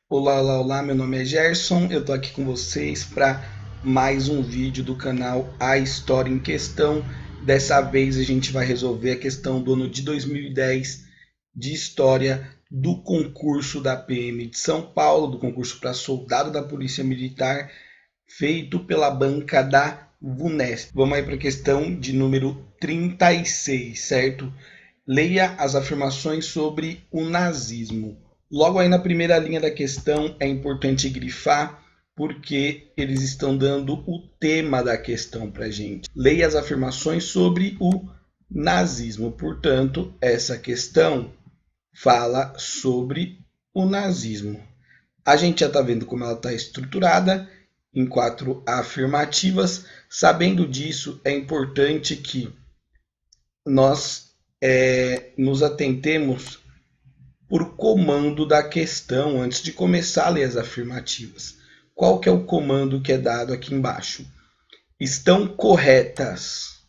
Olá, olá, olá, meu nome é Gerson, eu tô aqui com vocês para mais um vídeo do canal A História em Questão. Dessa vez a gente vai resolver a questão do ano de 2010 de História do concurso da PM de São Paulo, do concurso para soldado da Polícia Militar, feito pela banca da VUNESP. Vamos aí para a questão de número 36, certo? Leia as afirmações sobre o nazismo. Logo aí na primeira linha da questão é importante grifar porque eles estão dando o tema da questão para a gente. Leia as afirmações sobre o nazismo. Portanto, essa questão fala sobre o nazismo. A gente já está vendo como ela está estruturada em 4 afirmativas. Sabendo disso, é importante que nós nos atentemos por comando da questão antes de começar a ler as afirmativas. Qual que é o comando que é dado aqui embaixo? Estão corretas,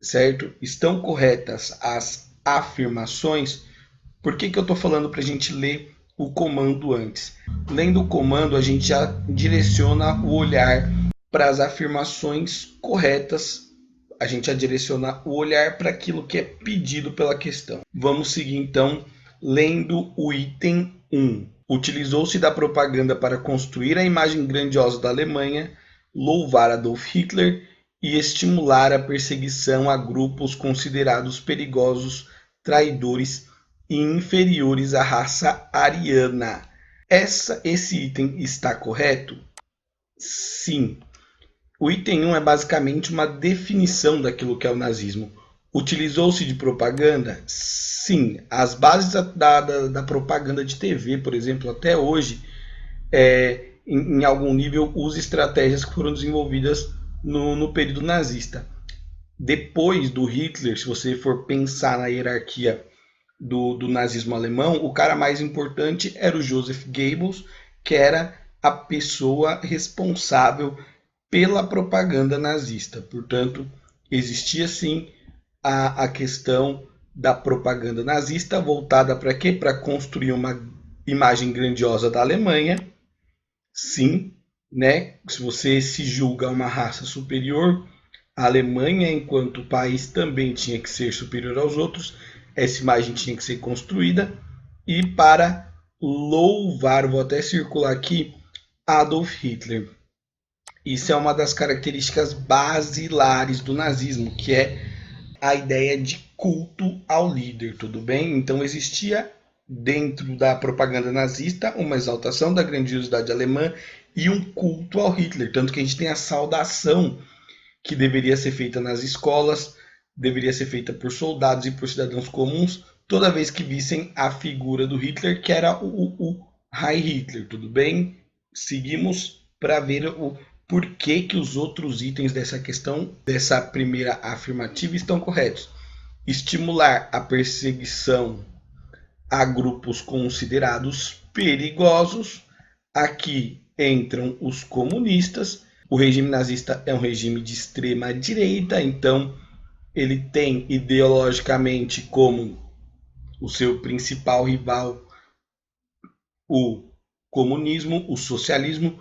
certo? Estão corretas as afirmações. Por que eu estou falando para a gente ler o comando antes? Lendo o comando, a gente já direciona o olhar para as afirmações corretas, a gente já direciona o olhar para aquilo que é pedido pela questão. Vamos seguir então lendo o item 1. Utilizou-se da propaganda para construir a imagem grandiosa da Alemanha, louvar Adolf Hitler e estimular a perseguição a grupos considerados perigosos, traidores e inferiores à raça ariana. Esse item está correto? Sim. O item 1 é basicamente uma definição daquilo que é o nazismo. Utilizou-se de propaganda? Sim. As bases da propaganda de TV, por exemplo, até hoje, em algum nível, usa estratégias que foram desenvolvidas no período nazista. Depois do Hitler, se você for pensar na hierarquia do nazismo alemão, o cara mais importante era o Joseph Goebbels, que era a pessoa responsável pela propaganda nazista. Portanto, existia sim a questão da propaganda nazista voltada para quê? Para construir uma imagem grandiosa da Alemanha. Sim, né? Se você se julga uma raça superior, a Alemanha, enquanto país, também tinha que ser superior aos outros. Essa imagem tinha que ser construída. E para louvar, vou até circular aqui, Adolf Hitler. Isso é uma das características basilares do nazismo, que é a ideia de culto ao líder, tudo bem? Então existia dentro da propaganda nazista uma exaltação da grandiosidade alemã e um culto ao Hitler, tanto que a gente tem a saudação que deveria ser feita nas escolas, deveria ser feita por soldados e por cidadãos comuns, toda vez que vissem a figura do Hitler, que era o Heil Hitler, tudo bem? Seguimos para ver o porquê que os outros itens dessa questão, dessa primeira afirmativa, estão corretos. Estimular a perseguição a grupos considerados perigosos. Aqui entram os comunistas. O regime nazista é um regime de extrema direita, então ele tem ideologicamente como o seu principal rival o comunismo, o socialismo,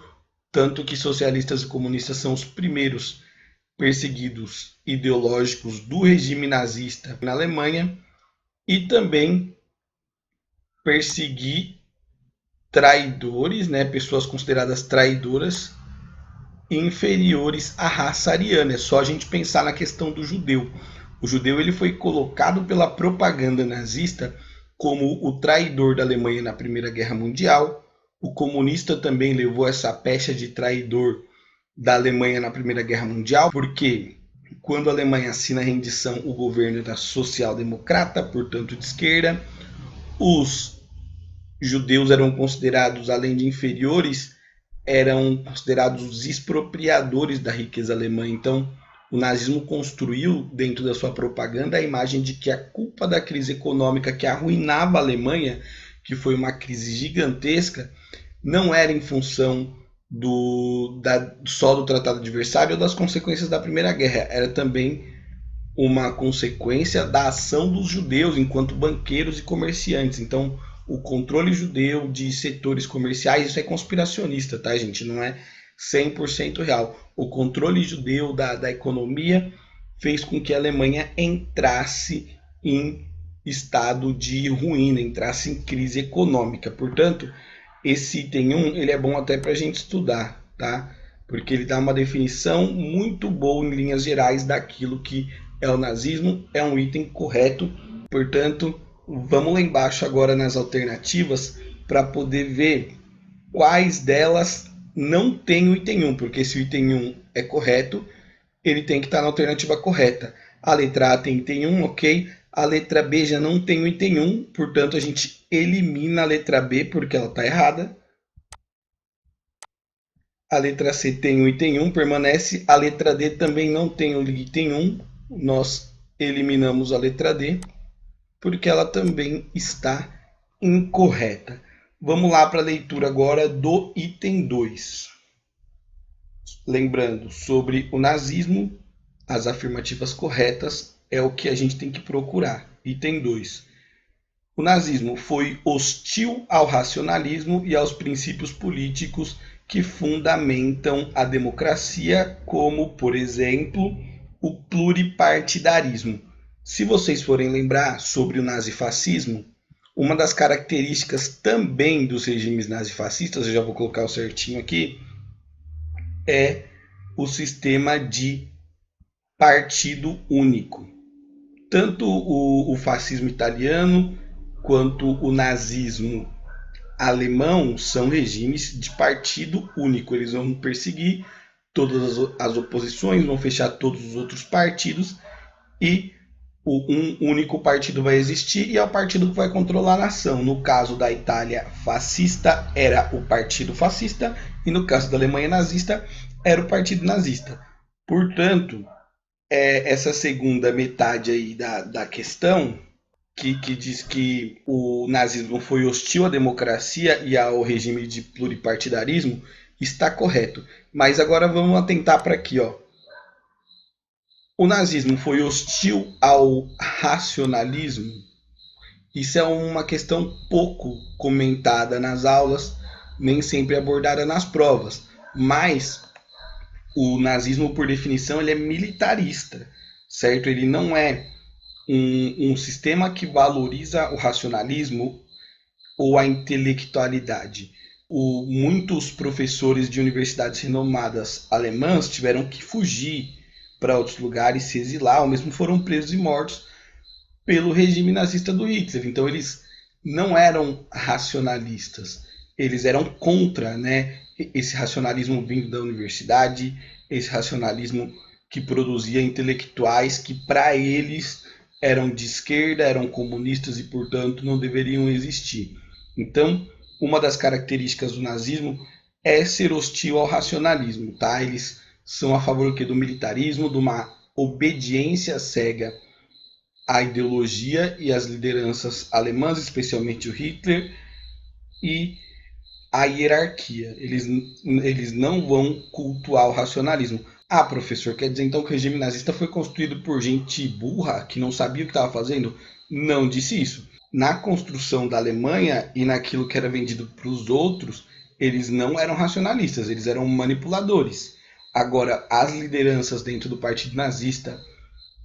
tanto que socialistas e comunistas são os primeiros perseguidos ideológicos do regime nazista na Alemanha, e também perseguir traidores, né, pessoas consideradas traidoras, inferiores à raça ariana. É só a gente pensar na questão do judeu. O judeu ele foi colocado pela propaganda nazista como o traidor da Alemanha na Primeira Guerra Mundial. O comunista também levou essa pecha de traidor da Alemanha na Primeira Guerra Mundial, porque quando a Alemanha assina a rendição, o governo era social-democrata, portanto de esquerda. Os judeus eram considerados, além de inferiores, eram considerados os expropriadores da riqueza alemã. Então, o nazismo construiu dentro da sua propaganda a imagem de que a culpa da crise econômica que arruinava a Alemanha, que foi uma crise gigantesca, não era em função só do Tratado de Versalhes ou das consequências da Primeira Guerra, era também uma consequência da ação dos judeus enquanto banqueiros e comerciantes. Então, o controle judeu de setores comerciais, isso é conspiracionista, tá, gente? Não é 100% real. O controle judeu da economia fez com que a Alemanha entrasse em estado de ruína, entrasse em crise econômica. Portanto, esse item 1 ele é bom até para a gente estudar, tá? Porque ele dá uma definição muito boa em linhas gerais daquilo que é o nazismo, é um item correto. Portanto, vamos lá embaixo agora nas alternativas para poder ver quais delas não tem o item 1, porque se o item 1 é correto, ele tem que estar na alternativa correta. A letra A tem item 1, ok. A letra B já não tem o item 1, portanto a gente elimina a letra B porque ela está errada. A letra C tem o item 1, permanece. A letra D também não tem o item 1. Nós eliminamos a letra D porque ela também está incorreta. Vamos lá para a leitura agora do item 2. Lembrando, sobre o nazismo, as afirmativas corretas é o que a gente tem que procurar. Item 2. O nazismo foi hostil ao racionalismo e aos princípios políticos que fundamentam a democracia, como, por exemplo, o pluripartidarismo. Se vocês forem lembrar sobre o nazifascismo, uma das características também dos regimes nazifascistas, eu já vou colocar o certinho aqui, é o sistema de partido único. Tanto o fascismo italiano quanto o nazismo alemão são regimes de partido único. Eles vão perseguir todas as oposições, vão fechar todos os outros partidos e um único partido vai existir e é o partido que vai controlar a nação. No caso da Itália fascista, era o partido fascista e no caso da Alemanha nazista, era o partido nazista. Portanto, essa segunda metade aí da questão, que diz que o nazismo foi hostil à democracia e ao regime de pluripartidarismo, está correto. Mas agora vamos atentar para aqui, ó. O nazismo foi hostil ao racionalismo? Isso é uma questão pouco comentada nas aulas, nem sempre abordada nas provas. Mas o nazismo, por definição, ele é militarista, certo? Ele não é um sistema que valoriza o racionalismo ou a intelectualidade. Muitos professores de universidades renomadas alemãs tiveram que fugir para outros lugares, se exilar, ou mesmo foram presos e mortos pelo regime nazista do Hitler. Então eles não eram racionalistas, eles eram contra, né, esse racionalismo vindo da universidade, esse racionalismo que produzia intelectuais que para eles eram de esquerda, eram comunistas e portanto não deveriam existir. Então, uma das características do nazismo é ser hostil ao racionalismo, tá? Eles são a favor do militarismo, de uma obediência cega à ideologia e às lideranças alemãs, especialmente o Hitler, e a hierarquia. Eles não vão cultuar o racionalismo. Ah, professor, quer dizer então que o regime nazista foi construído por gente burra que não sabia o que estava fazendo? Não disse isso. Na construção da Alemanha e naquilo que era vendido para os outros, eles não eram racionalistas, eles eram manipuladores. Agora, as lideranças dentro do partido nazista,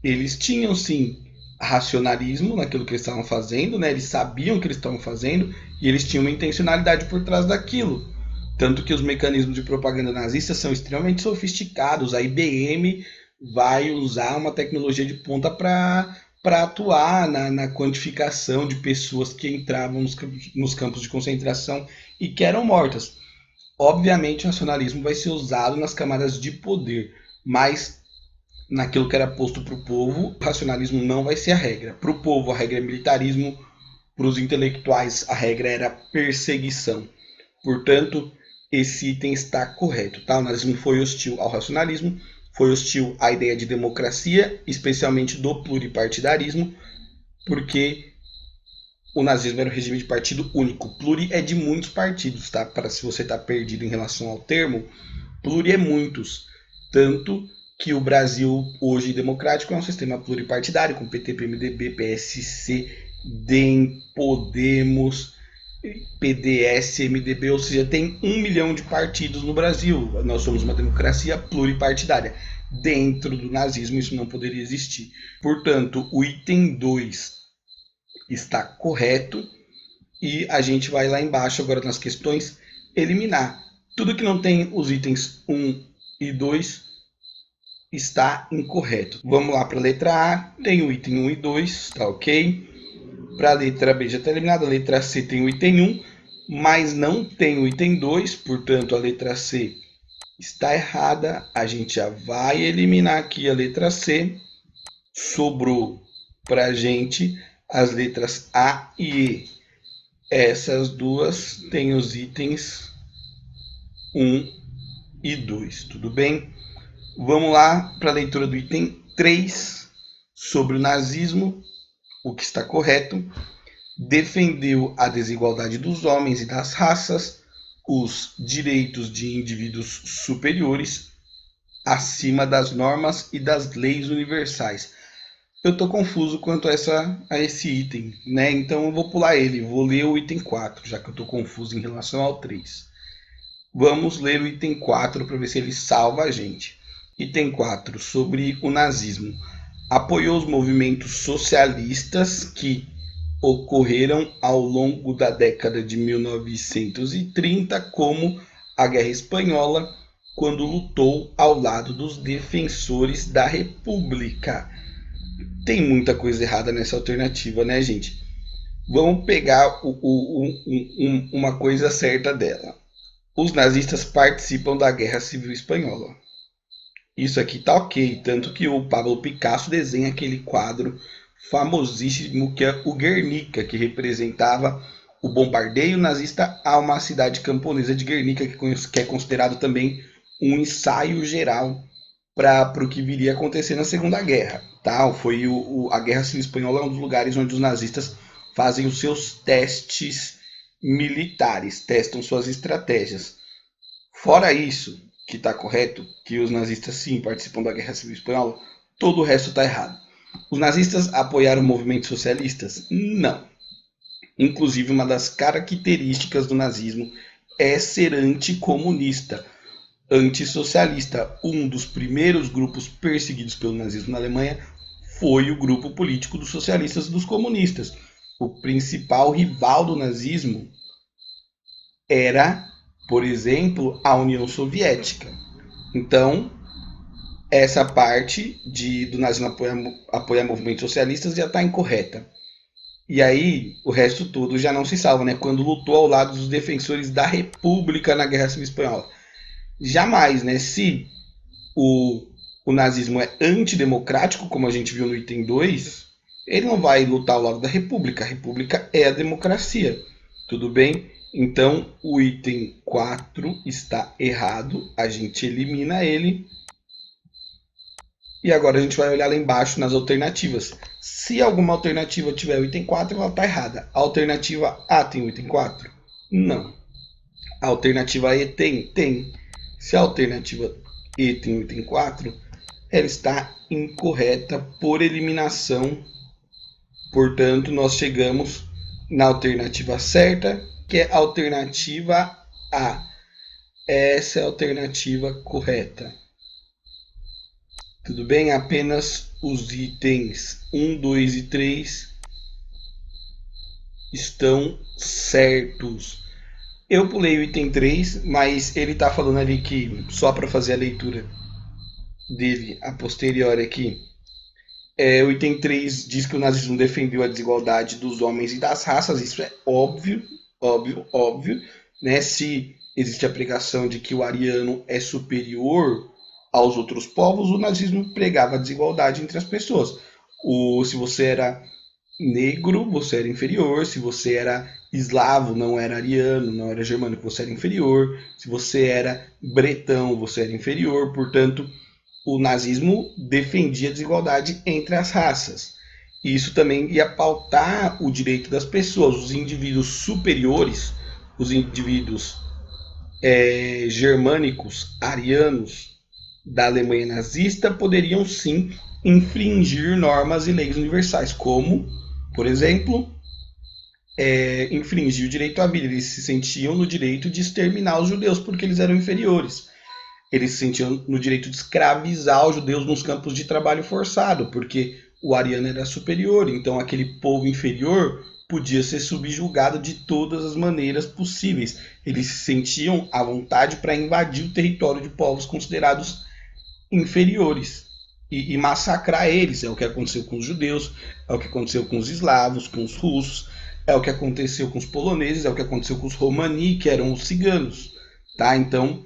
eles tinham sim racionalismo naquilo que eles estavam fazendo, né? Eles sabiam o que eles estavam fazendo e eles tinham uma intencionalidade por trás daquilo. Tanto que os mecanismos de propaganda nazista são extremamente sofisticados. A IBM vai usar uma tecnologia de ponta para atuar na quantificação de pessoas que entravam nos campos de concentração e que eram mortas. Obviamente, o racionalismo vai ser usado nas camadas de poder, mas naquilo que era posto para o povo, o racionalismo não vai ser a regra. Para o povo, a regra é militarismo, para os intelectuais, a regra era perseguição. Portanto, esse item está correto. Tá? O nazismo foi hostil ao racionalismo, foi hostil à ideia de democracia, especialmente do pluripartidarismo, porque o nazismo era um regime de partido único. Pluri é de muitos partidos, tá? Para se você está perdido em relação ao termo, pluri é muitos. Tanto que o Brasil hoje democrático é um sistema pluripartidário, com PT, PMDB, PSC, DEM, Podemos, PDS, MDB, ou seja, tem 1 milhão de partidos no Brasil. Nós somos uma democracia pluripartidária. Dentro do nazismo isso não poderia existir. Portanto, o item 2 está correto e a gente vai lá embaixo agora nas questões eliminar. Tudo que não tem os itens 1 e 2 está incorreto. Vamos lá para a letra A, tem o item 1 e 2, tá ok? Para a letra B já está eliminada, a letra C tem o item 1, mas não tem o item 2, portanto a letra C está errada. A gente já vai eliminar aqui a letra C. Sobrou para a gente as letras A e E. Essas duas têm os itens 1 e 2, tudo bem? Vamos lá para a leitura do item 3, sobre o nazismo, o que está correto. Defendeu a desigualdade dos homens e das raças, os direitos de indivíduos superiores, acima das normas e das leis universais. Eu estou confuso quanto a esse item, né? Então eu vou pular ele, vou ler o item 4, já que eu estou confuso em relação ao 3. Vamos ler o item 4 para ver se ele salva a gente. Item 4, sobre o nazismo. Apoiou os movimentos socialistas que ocorreram ao longo da década de 1930, como a Guerra Espanhola, quando lutou ao lado dos defensores da República. Tem muita coisa errada nessa alternativa, né, gente? Vamos pegar uma coisa certa dela. Os nazistas participam da Guerra Civil Espanhola. Isso aqui tá ok, tanto que o Pablo Picasso desenha aquele quadro famosíssimo que é o Guernica, que representava o bombardeio nazista a uma cidade camponesa de Guernica, que é considerado também um ensaio geral para o que viria a acontecer na Segunda Guerra. Tá? Foi a Guerra Civil Espanhola é um dos lugares onde os nazistas fazem os seus testes militares, testam suas estratégias. Fora isso, que está correto, que os nazistas sim participam da Guerra Civil Espanhola, todo o resto está errado. Os nazistas apoiaram movimentos socialistas? Não. Inclusive, uma das características do nazismo é ser anticomunista, antissocialista. Um dos primeiros grupos perseguidos pelo nazismo na Alemanha foi o grupo político dos socialistas e dos comunistas. O principal rival do nazismo era, por exemplo, a União Soviética. Então, essa parte do nazismo apoiar movimentos socialistas já está incorreta. E aí, o resto todo já não se salva, né? Quando lutou ao lado dos defensores da República na Guerra Civil Espanhola. Jamais, né? Se o nazismo é antidemocrático, como a gente viu no item 2, ele não vai lutar ao lado da República. A República é a democracia. Tudo bem? Então, o item 4 está errado. A gente elimina ele. E agora a gente vai olhar lá embaixo nas alternativas. Se alguma alternativa tiver o item 4, ela está errada. A alternativa A tem o item 4? Não. A alternativa E tem? Tem. Se a alternativa E tem o item 4, ela está incorreta por eliminação. Portanto, nós chegamos na alternativa certa, que é a alternativa A. Essa é a alternativa correta. Tudo bem? Apenas os itens 1, 2 e 3 estão certos. Eu pulei o item 3, mas ele está falando ali que, só para fazer a leitura dele, a posteriori aqui, o item 3 diz que o nazismo defendeu a desigualdade dos homens e das raças. Isso é óbvio, né? Se existe a pregação de que o ariano é superior aos outros povos, o nazismo pregava a desigualdade entre as pessoas. Se você era negro, você era inferior. Se você era eslavo, não era ariano, não era germânico, você era inferior. Se você era bretão, você era inferior. Portanto, o nazismo defendia a desigualdade entre as raças. Isso também ia pautar o direito das pessoas. Os indivíduos superiores, os indivíduos germânicos, arianos, da Alemanha nazista poderiam sim infringir normas e leis universais, como, por exemplo, infringir o direito à vida. Eles se sentiam no direito de exterminar os judeus porque eles eram inferiores. Eles se sentiam no direito de escravizar os judeus nos campos de trabalho forçado, porque o ariano era superior, então aquele povo inferior podia ser subjugado de todas as maneiras possíveis. Eles se sentiam à vontade para invadir o território de povos considerados inferiores e massacrar eles. É o que aconteceu com os judeus, é o que aconteceu com os eslavos, com os russos, é o que aconteceu com os poloneses, é o que aconteceu com os romani, que eram os ciganos. Tá? Então,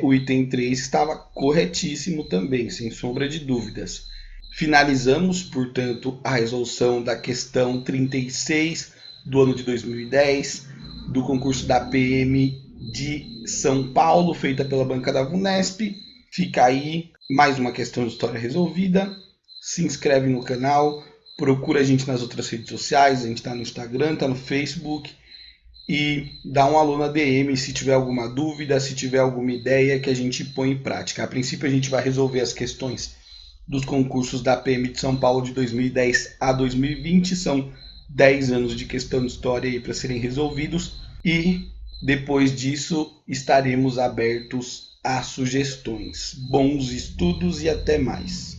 o item 3 estava corretíssimo também, sem sombra de dúvidas. Finalizamos, portanto, a resolução da questão 36 do ano de 2010, do concurso da PM de São Paulo, feita pela banca da VUNESP. Fica aí mais uma questão de história resolvida. Se inscreve no canal, procura a gente nas outras redes sociais, a gente está no Instagram, está no Facebook, e dá um alô na DM se tiver alguma dúvida, se tiver alguma ideia que a gente põe em prática. A princípio a gente vai resolver as questões dos concursos da PM de São Paulo de 2010 a 2020, são 10 anos de questão de história aí para serem resolvidos, e depois disso estaremos abertos a sugestões. Bons estudos e até mais.